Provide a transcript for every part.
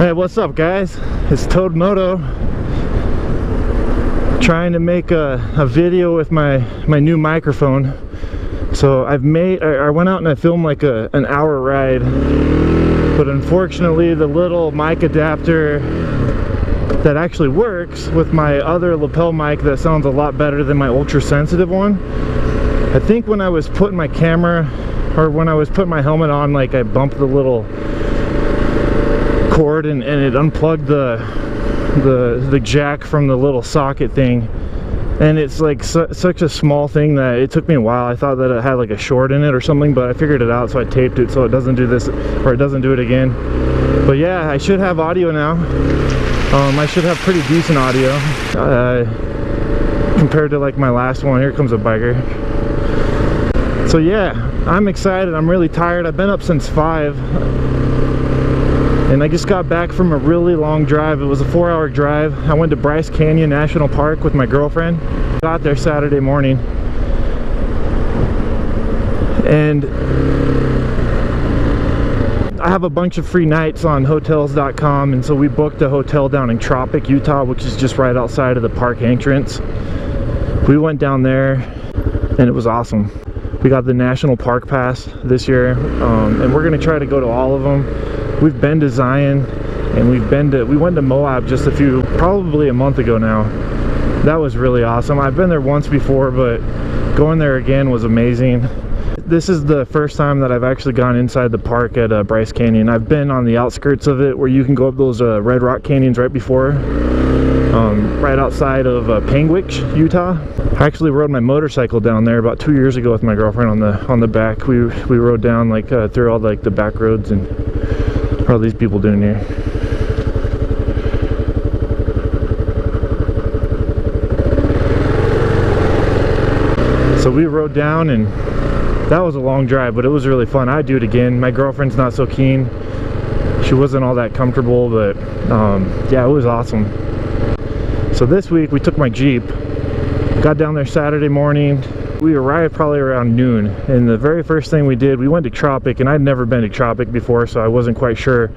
Hey, what's up guys? It's Toad Moto, trying to make a video with my new microphone. So I went out and I filmed like an hour ride, but unfortunately the little mic adapter that actually works with my other lapel mic that sounds a lot better than my ultra sensitive one, I think when I was putting my camera, or when I was putting my helmet on, like I bumped the little cord and it unplugged the jack from the little socket thing, and it's like such a small thing that it took me a while. I thought that it had like a short in it or something, but I figured it out, so I taped it so it doesn't do this, or it doesn't do it again. But yeah, I should have audio now. I should have pretty decent audio compared to like my last one. Here comes a biker. So yeah, I'm excited. I'm really tired. I've been up since 5. And I just got back from a really long drive. It was a 4-hour drive. I went to Bryce Canyon National Park with my girlfriend. Got there Saturday morning. And I have a bunch of free nights on hotels.com, and so we booked a hotel down in Tropic, Utah, which is just right outside of the park entrance. We went down there and it was awesome. We got the National Park Pass this year, and we're gonna try to go to all of them. We've been to Zion, and we went to Moab just probably a month ago now. That was really awesome. I've been there once before, but going there again was amazing. This is the first time that I've actually gone inside the park at Bryce Canyon. I've been on the outskirts of it, where you can go up those red rock canyons right before, right outside of Panguitch, Utah. I actually rode my motorcycle down there about 2 years ago with my girlfriend on the back. We rode down like through all like the back roads. And what are these people doing here? So we rode down, and that was a long drive, but it was really fun. I'd do it again. My girlfriend's not so keen. She wasn't all that comfortable, but yeah, it was awesome. So this week we took my Jeep, got down there Saturday morning. We arrived probably around noon, and the very first thing we did, we went to Tropic, and I'd never been to Tropic before, so I wasn't quite sure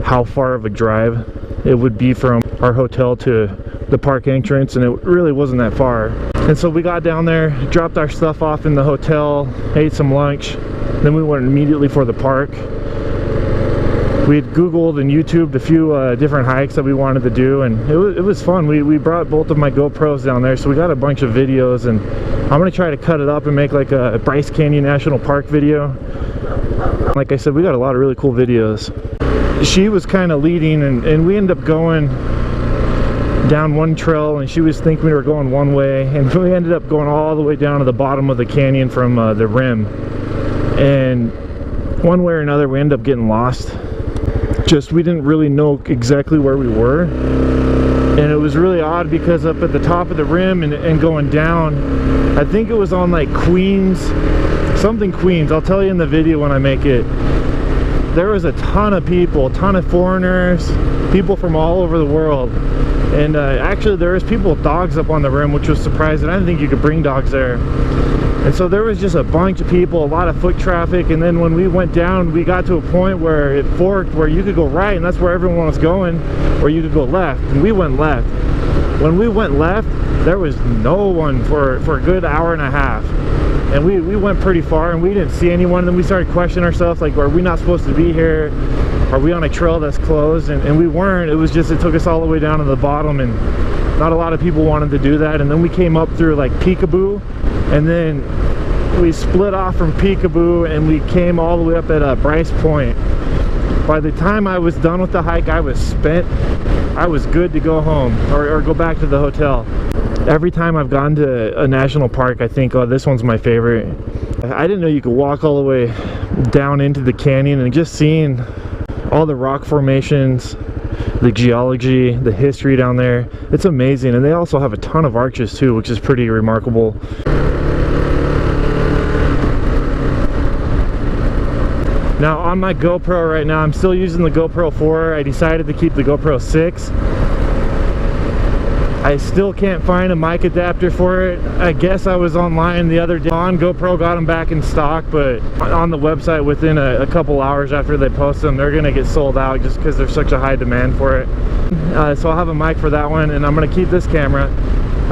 how far of a drive it would be from our hotel to the park entrance, and it really wasn't that far. And so we got down there, dropped our stuff off in the hotel, ate some lunch, then we went immediately for the park. We had Googled and YouTubed a few different hikes that we wanted to do, and it was fun. We brought both of my GoPros down there, so we got a bunch of videos, and I'm gonna try to cut it up and make like a Bryce Canyon National Park video. Like I said, we got a lot of really cool videos. She was kind of leading, and we ended up going down one trail, and she was thinking we were going one way, and we ended up going all the way down to the bottom of the canyon from the rim. And one way or another, we ended up getting lost. We didn't really know exactly where we were, and it was really odd because up at the top of the rim and going down, I think it was on like Queens, I'll tell you in the video when I make it. There was a ton of people, a ton of foreigners, people from all over the world, and actually there was people with dogs up on the rim, which was surprising. I didn't think you could bring dogs there. And so there was just a bunch of people, a lot of foot traffic, and then when we went down, we got to a point where it forked, where you could go right, and that's where everyone was going, or you could go left, and we went left. When we went left, there was no one for a good hour and a half, and we went pretty far, and we didn't see anyone. And then we started questioning ourselves, like, are we not supposed to be here? Are we on a trail that's closed? And we weren't. It was just, it took us all the way down to the bottom, and not a lot of people wanted to do that. And then we came up through like Peekaboo, and then we split off from Peekaboo, and we came all the way up at Bryce Point. By the time I was done with the hike, I was spent. I was good to go home, or go back to the hotel. Every time I've gone to a national park, I think, oh, this one's my favorite. I didn't know you could walk all the way down into the canyon, and just seeing all the rock formations, the geology, the history down there, it's amazing. And they also have a ton of arches too, which is pretty remarkable. Now on my GoPro right now, I'm still using the GoPro 4. I decided to keep the GoPro 6. I still can't find a mic adapter for it. I guess I was online the other day on GoPro, got them back in stock, but on the website within a couple hours after they post them, they're gonna get sold out just because there's such a high demand for it. So I'll have a mic for that one, and I'm gonna keep this camera.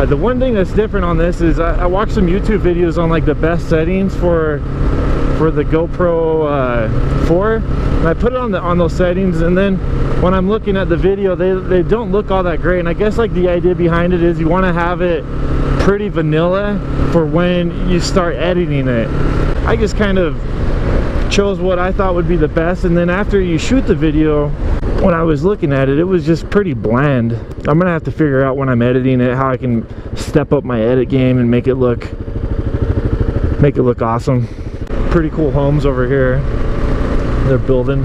The one thing that's different on this is I watched some YouTube videos on like the best settings for the GoPro 4, and I put it on those settings, and then when I'm looking at the video, they don't look all that great. And I guess like the idea behind it is you want to have it pretty vanilla for when you start editing it. I just kind of chose what I thought would be the best, and then after you shoot the video, when I was looking at it, it was just pretty bland. I'm gonna have to figure out when I'm editing it how I can step up my edit game and make it look awesome. Pretty cool homes over here they're building.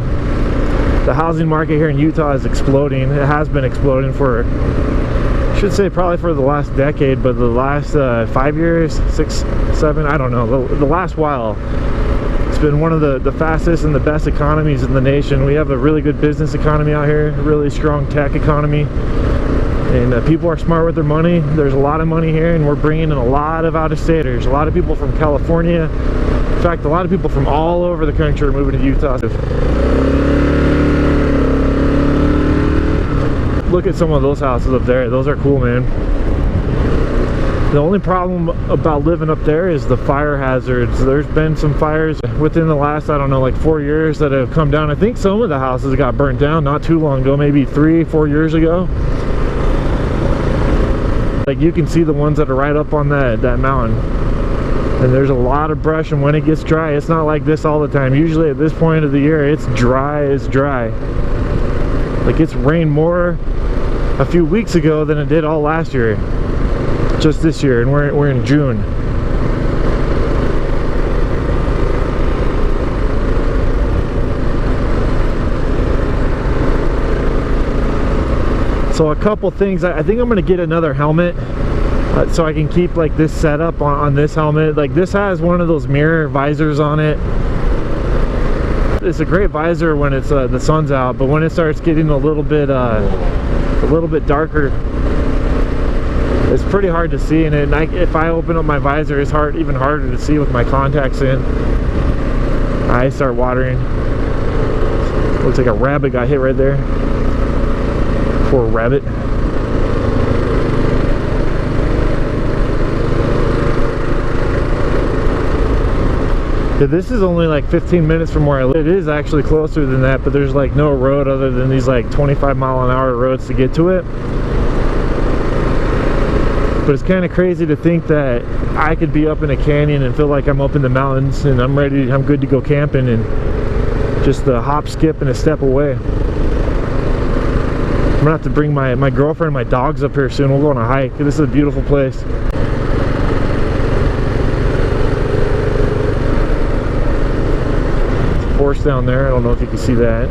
The housing market here in Utah is exploding. It has been exploding for, I should say, probably for the last decade, but the last 5 years, 6, 7, I don't know, the last while, it's been one of the fastest and the best economies in the nation. We have a really good business economy out here, a really strong tech economy, and people are smart with their money. There's a lot of money here, and we're bringing in a lot of out-of-staters. A lot of people from California. In fact, a lot of people from all over the country are moving to Utah. Look at some of those houses up there. Those are cool, man. The only problem about living up there is the fire hazards. There's been some fires within the last, I don't know, like 4 years that have come down. I think some of the houses got burnt down not too long ago, maybe 3, 4 years ago. Like you can see the ones that are right up on that mountain. And there's a lot of brush, and when it gets dry, it's not like this all the time. Usually at this point of the year, it's dry as dry. Like it's rained more a few weeks ago than it did all last year. Just this year, and we're in June. So a couple things, I think I'm gonna get another helmet so I can keep like this setup on this helmet. Like this has one of those mirror visors on it. It's a great visor when it's the sun's out, but when it starts getting a little bit darker, it's pretty hard to see in it. And if I open up my visor, it's even harder to see with my contacts in. I start watering. Looks like a rabbit got hit right there. Poor rabbit. Yeah, this is only like 15 minutes from where I live. It is actually closer than that, but there's like no road other than these like 25-mile-an-hour roads to get to it. But it's kind of crazy to think that I could be up in a canyon and feel like I'm up in the mountains and I'm good to go camping, and just a hop, skip, and a step away. I'm gonna have to bring my girlfriend and my dogs up here soon. We'll go on a hike. This is a beautiful place. Horse down there. I don't know if you can see that.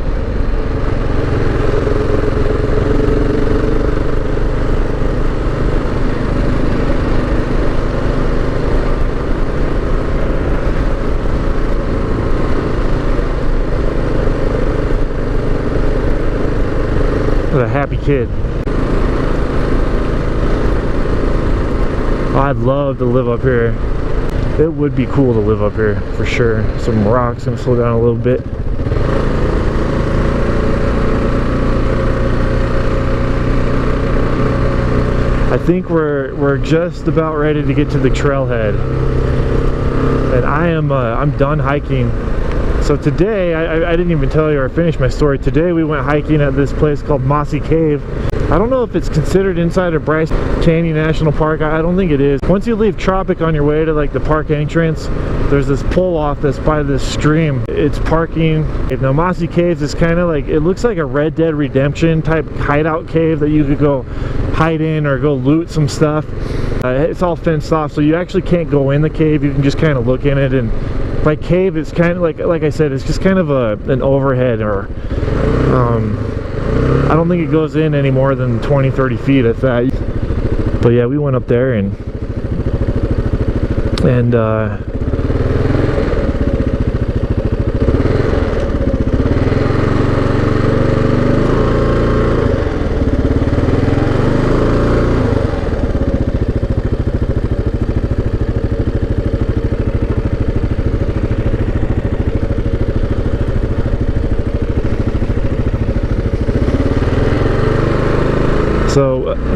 What a happy kid. I'd love to live up here. It would be cool to live up here for sure. Some rocks. Gonna slow down a little bit. I think we're just about ready to get to the trailhead, and I'm done hiking. So today, I didn't even tell you or finish my story. Today we went hiking at this place called Mossy Cave. I don't know if it's considered inside of Bryce Canyon National Park. I don't think it is. Once you leave Tropic on your way to like the park entrance, there's this pull off that's by this stream. It's parking. Now Mossy Caves is kind of like, it looks like a Red Dead Redemption type hideout cave that you could go hide in or go loot some stuff. It's all fenced off, so you actually can't go in the cave. You can just kind of look in it, and by cave it's kind of like I said, it's just kind of an overhead, or I don't think it goes in any more than 20-30 feet at that. But yeah, we went up there and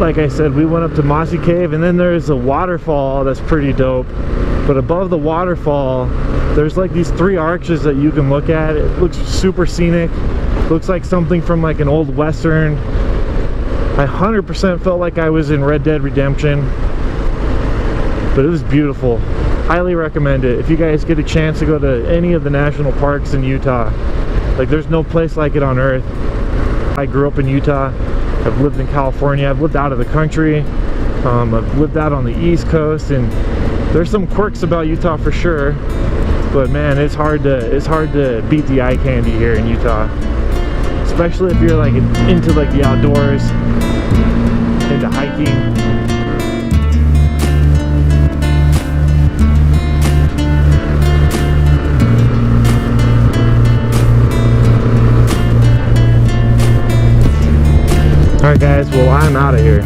like I said, we went up to Mossy Cave, and then there's a waterfall that's pretty dope. But above the waterfall, there's like these 3 arches that you can look at. It looks super scenic. Looks like something from like an old Western. I 100% felt like I was in Red Dead Redemption. But it was beautiful. Highly recommend it. If you guys get a chance to go to any of the national parks in Utah, like there's no place like it on earth. I grew up in Utah. I've lived in California. I've lived out of the country. I've lived out on the East Coast, and there's some quirks about Utah for sure. But man, it's hard to beat the eye candy here in Utah, especially if you're like into like the outdoors, into hiking. Alright guys, well I'm out of here.